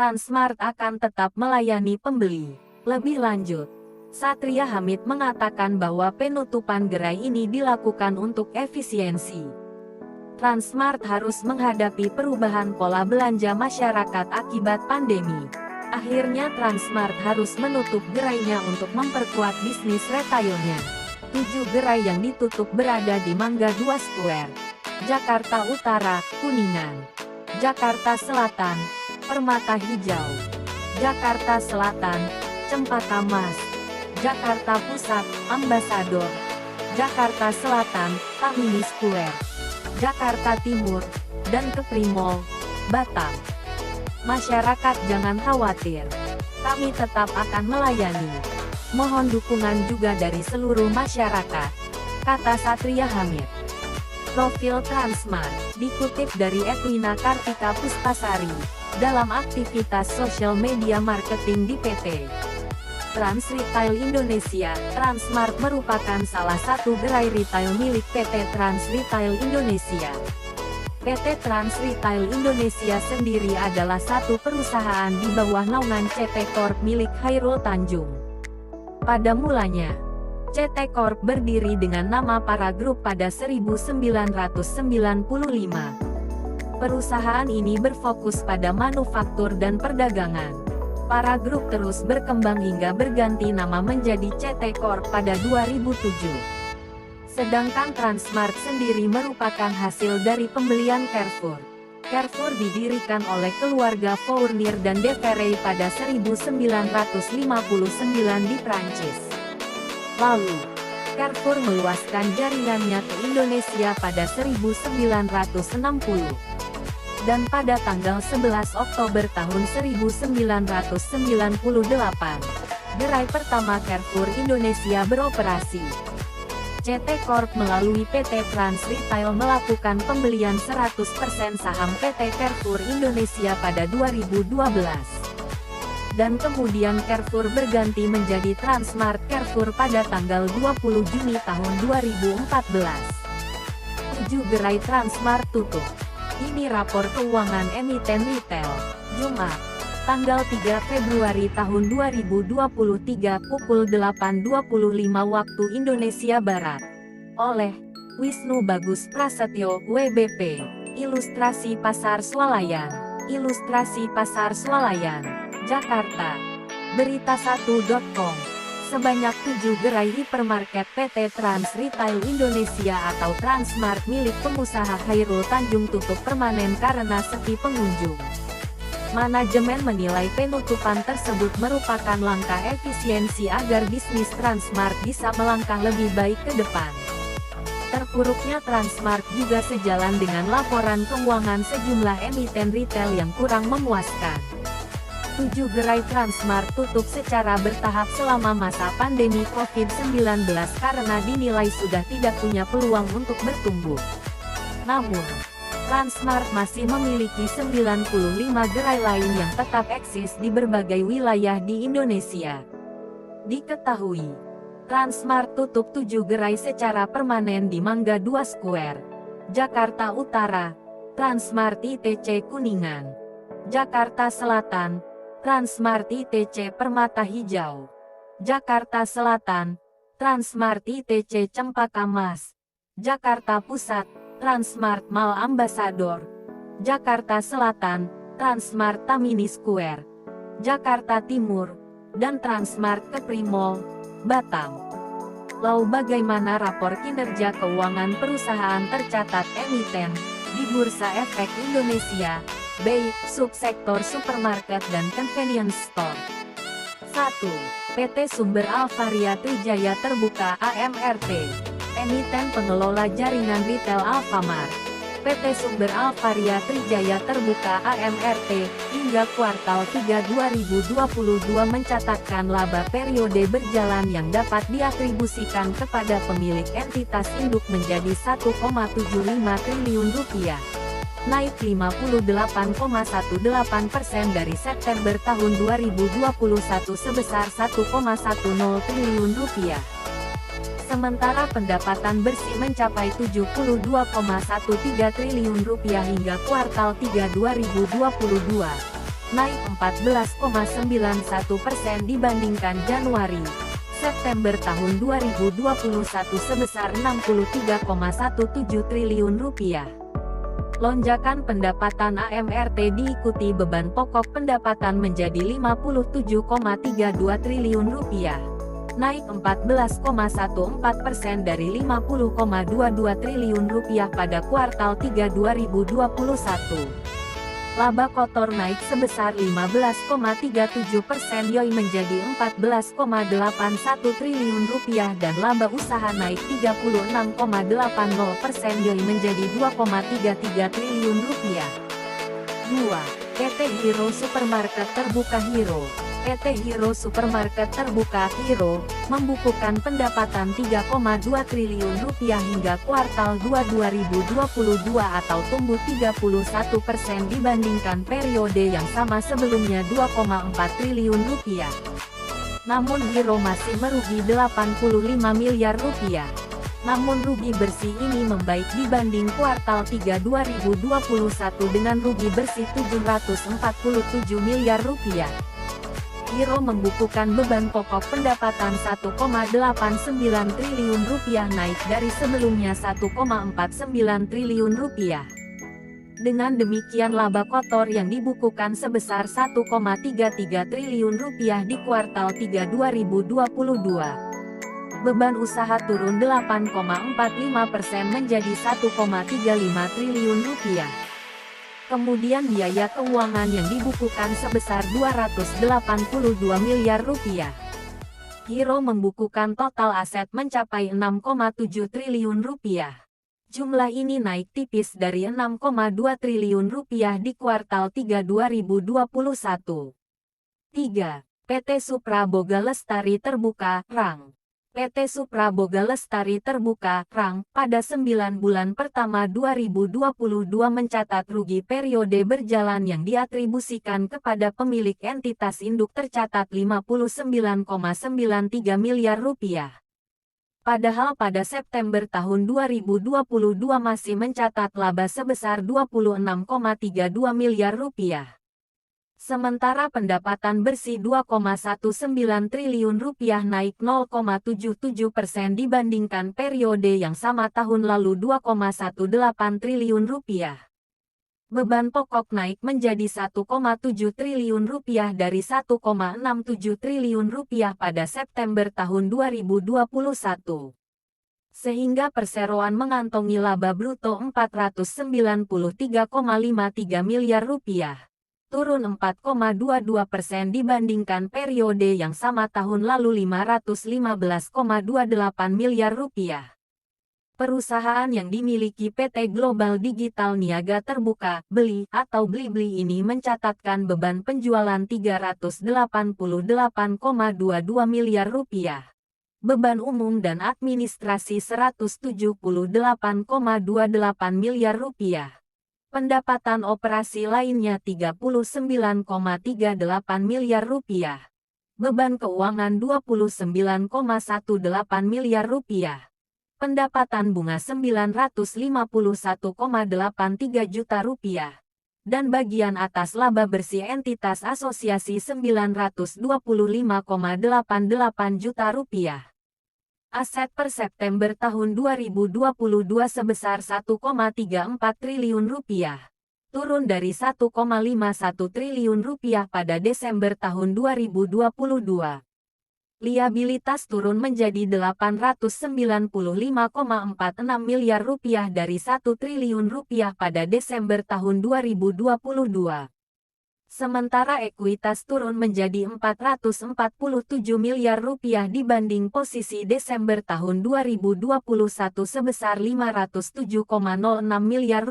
Transmart akan tetap melayani pembeli. Lebih lanjut, Satria Hamid mengatakan bahwa penutupan gerai ini dilakukan untuk efisiensi. Transmart harus menghadapi perubahan pola belanja masyarakat akibat pandemi. Akhirnya Transmart harus menutup gerainya untuk memperkuat bisnis retailnya. 7 gerai yang ditutup berada di Mangga 2 Square, Jakarta Utara, Kuningan, Jakarta Selatan, Permata Hijau, Jakarta Selatan, Cempaka Mas, Jakarta Pusat, Ambasador, Jakarta Selatan, Tamimi Square, Jakarta Timur, dan Kepri Mall, Batam. Masyarakat jangan khawatir, kami tetap akan melayani. Mohon dukungan juga dari seluruh masyarakat, kata Satria Hamid. Profil Transmart, dikutip dari Edwina Kartika Puspasari, dalam aktivitas sosial media marketing di PT Trans Retail Indonesia. Transmart merupakan salah satu gerai retail milik PT Trans Retail Indonesia. PT Trans Retail Indonesia sendiri adalah satu perusahaan di bawah naungan CT Corp milik Khairul Tanjung. Pada mulanya, CT Corp berdiri dengan nama Para Group pada 1995. Perusahaan ini berfokus pada manufaktur dan perdagangan. Para Group terus berkembang hingga berganti nama menjadi CT Corp pada 2007. Sedangkan Transmart sendiri merupakan hasil dari pembelian Carrefour. Carrefour didirikan oleh keluarga Fournier dan Devereux pada 1959 di Prancis. Lalu, Carrefour meluaskan jaringannya ke Indonesia pada 1960. Dan pada tanggal 11 Oktober tahun 1998, gerai pertama Carrefour Indonesia beroperasi. CT Corp melalui PT Trans Retail melakukan pembelian 100% saham PT Carrefour Indonesia pada 2012. Dan kemudian Carrefour berganti menjadi Transmart Carrefour pada tanggal 20 Juni tahun 2014. 7 gerai Transmart tutup. Ini rapor keuangan emiten retail, Jumat, tanggal 3 Februari tahun 2023 pukul 8.25 waktu Indonesia Barat. Oleh Wisnu Bagus Prasetyo, WBP. Ilustrasi Pasar Swalayan. Ilustrasi Pasar Swalayan, Jakarta. Berita1.com. Sebanyak 7 gerai hipermarket PT Trans Retail Indonesia atau Transmart milik pengusaha Khairul Tanjung tutup permanen karena sepi pengunjung. Manajemen menilai penutupan tersebut merupakan langkah efisiensi agar bisnis Transmart bisa melangkah lebih baik ke depan. Terpuruknya Transmart juga sejalan dengan laporan keuangan sejumlah emiten retail yang kurang memuaskan. 7 gerai Transmart tutup secara bertahap selama masa pandemi COVID-19 karena dinilai sudah tidak punya peluang untuk bertumbuh. Namun, Transmart masih memiliki 95 gerai lain yang tetap eksis di berbagai wilayah di Indonesia. Diketahui, Transmart tutup 7 gerai secara permanen di Mangga 2 Square, Jakarta Utara, Transmart ITC Kuningan, Jakarta Selatan, Transmart ITC Permata Hijau, Jakarta Selatan, Transmart ITC Cempaka Mas, Jakarta Pusat, Transmart Mall Ambasador, Jakarta Selatan, Transmart Tamimi Square, Jakarta Timur, dan Transmart Kepri Mall, Batam. Lalu bagaimana rapor kinerja keuangan perusahaan tercatat emiten di Bursa Efek Indonesia, BI, subsektor supermarket dan convenience store? 1. PT Sumber Alvaria Trijaya Terbuka AMRT, emiten pengelola jaringan retail Alfamart. PT Sumber Alvaria Trijaya Terbuka AMRT, hingga kuartal 3 2022 mencatatkan laba periode berjalan yang dapat diatribusikan kepada pemilik entitas induk menjadi Rp1,75 triliun, naik 58,18% dari September tahun 2021 sebesar Rp1,10 triliun. Sementara pendapatan bersih mencapai Rp72,13 triliun hingga kuartal 3 2022. naik 14,91% dibandingkan Januari. September tahun 2021 sebesar Rp63,17 triliun. Lonjakan pendapatan AMRT diikuti beban pokok pendapatan menjadi Rp57,32 triliun, naik 14,14% dari Rp50,22 triliun pada kuartal 3 2021. Laba kotor naik sebesar 15,37% YoY menjadi Rp14,81 triliun dan laba usaha naik 36,80% YoY menjadi Rp2,33 triliun. 2. PT Hero Supermarket Terbuka Hero. PT Hero Supermarket Terbuka Hero membukukan pendapatan Rp3,2 triliun hingga kuartal 2 2022 atau tumbuh 31% dibandingkan periode yang sama sebelumnya Rp2,4 triliun. Namun Hero masih merugi Rp85 miliar. Namun rugi bersih ini membaik dibanding kuartal 3 2021 dengan rugi bersih Rp747 miliar. Hero membukukan beban pokok pendapatan Rp1,89 triliun naik dari sebelumnya Rp1,49 triliun. Dengan demikian laba kotor yang dibukukan sebesar Rp1,33 triliun di kuartal 3 2022. Beban usaha turun 8,45% menjadi Rp1,35 triliun. Kemudian biaya keuangan yang dibukukan sebesar Rp282 miliar. Hero membukukan total aset mencapai Rp6,7 triliun. Jumlah ini naik tipis dari Rp6,2 triliun di kuartal 3 2021. 3. PT Supra Boga Lestari Terbuka, Rang. PT Supra Boga Lestari Terbuka, Rang, pada 9 bulan pertama 2022 mencatat rugi periode berjalan yang diatribusikan kepada pemilik entitas induk tercatat Rp59,93 miliar. Padahal pada September tahun 2022 masih mencatat laba sebesar Rp26,32 miliar. Sementara pendapatan bersih Rp2,19 triliun naik 0,77% dibandingkan periode yang sama tahun lalu Rp2,18 triliun. Beban pokok naik menjadi Rp1,7 triliun dari Rp1,67 triliun pada September tahun 2021. Sehingga perseroan mengantongi laba bruto Rp493,53 miliar, turun 4,22% dibandingkan periode yang sama tahun lalu Rp515,28 miliar. Perusahaan yang dimiliki PT Global Digital Niaga Terbuka, Beli atau Blibli ini mencatatkan beban penjualan Rp388,22 miliar. Beban umum dan administrasi Rp178,28 miliar. Pendapatan operasi lainnya Rp39,38 miliar. Beban keuangan Rp29,18 miliar. Pendapatan bunga Rp951,83 juta. Dan bagian atas laba bersih entitas asosiasi Rp925,88 juta. Aset per September tahun 2022 sebesar Rp1,34 triliun, turun dari Rp1,51 triliun pada Desember tahun 2022. Liabilitas turun menjadi Rp895,46 miliar dari Rp1 triliun pada Desember tahun 2022. Sementara ekuitas turun menjadi Rp447 miliar dibanding posisi Desember tahun 2021 sebesar Rp507,06 miliar.